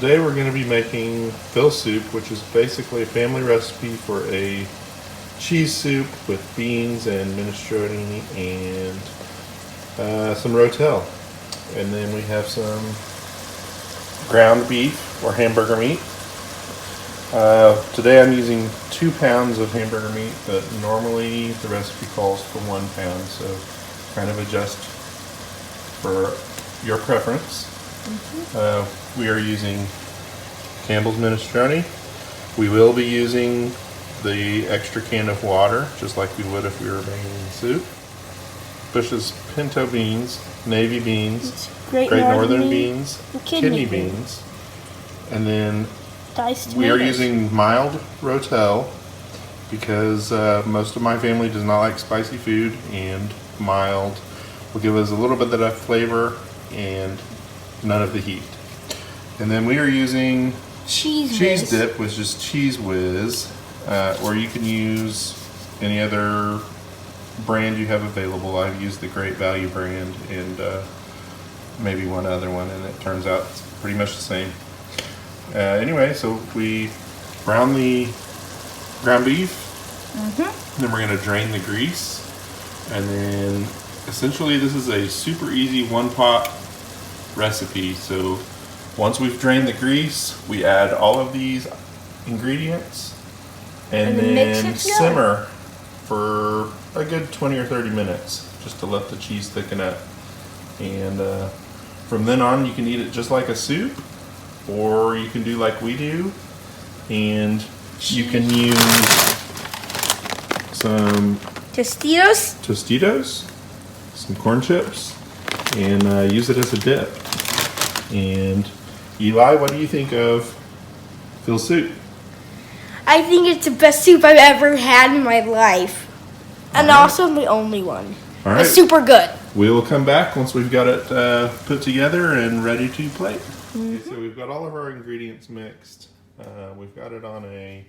Today we're going to be making Phil soup, which is basically a family recipe for a cheese soup with beans and minestrone and some rotel. And then we have some ground beef or hamburger meat. Today I'm using 2 pounds of hamburger meat, but normally the recipe calls for 1 pound, so kind of adjust for your preference. We are using Campbell's minestrone. We will be using the extra can of water, just like we would if we were making soup. Bush's pinto beans, navy beans, Great Northern beans, kidney beans, and then we are using mild rotel because most of my family does not like spicy food, and mild will give us a little bit of that flavor and none of the heat. And then we are using cheese dip, which is cheese whiz, or you can use any other brand you have available. I've used the Great Value brand and maybe one other one, and it turns out it's pretty much the same. Anyway, so we brown the ground beef, then we're going to drain the grease, and then essentially this is a super easy one-pot recipe. So once we've drained the grease, we add all of these ingredients and then simmer for a good 20 or 30 minutes just to let the cheese thicken up. And from then on you can eat it just like a soup, or you can do like we do, and you can use some Tostitos, some corn chips, and use it as a dip. And Eli, what do you think of Phil's soup? I think it's the best soup I've ever had in my life. And also the only one. All right. It's super good. We will come back once we've got it put together and ready to plate. Okay, so we've got all of our ingredients mixed. We've got it on a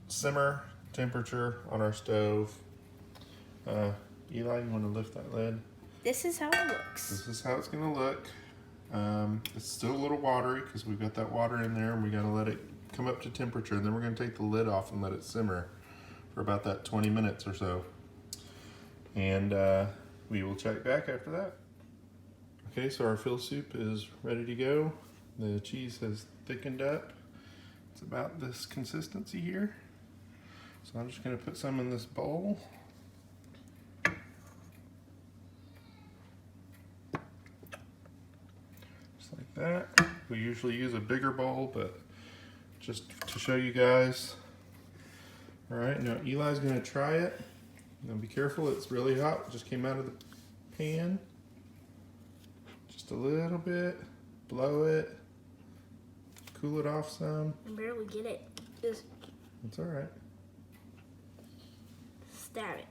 simmer temperature on our stove. Eli, you want to lift that lid? This is how it looks. This is how it's going to look. It's still a little watery because we've got that water in there, and we got to let it come up to temperature, and then we're going to take the lid off and let it simmer for about that 20 minutes or so. And we will check back after that. Okay, so our Phil soup is ready to go. The cheese has thickened up. It's about this consistency here. So I'm just going to put some in this bowl. Just like that. We usually use a bigger bowl, but just to show you guys. All right, now Eli's going to try it. Now be careful, it's really hot. It just came out of the pan. Just a little bit. Blow it. Cool it off some. I barely get it. Just it's all right. stab it.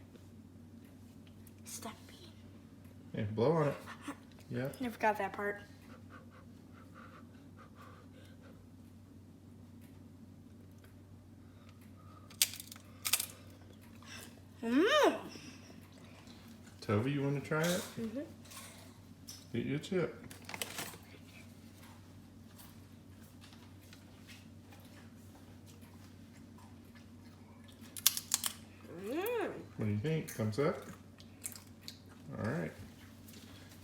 Stab it. Yeah, blow on it. Yeah. Never got that part. Toby, you want to try it? Eat your chip. What do you think? Thumbs up? All right.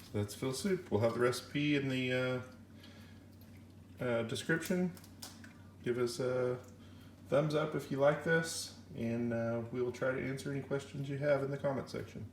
So that's Phil's soup. We'll have the recipe in the description. Give us a thumbs up if you like this, and we will try to answer any questions you have in the comment section.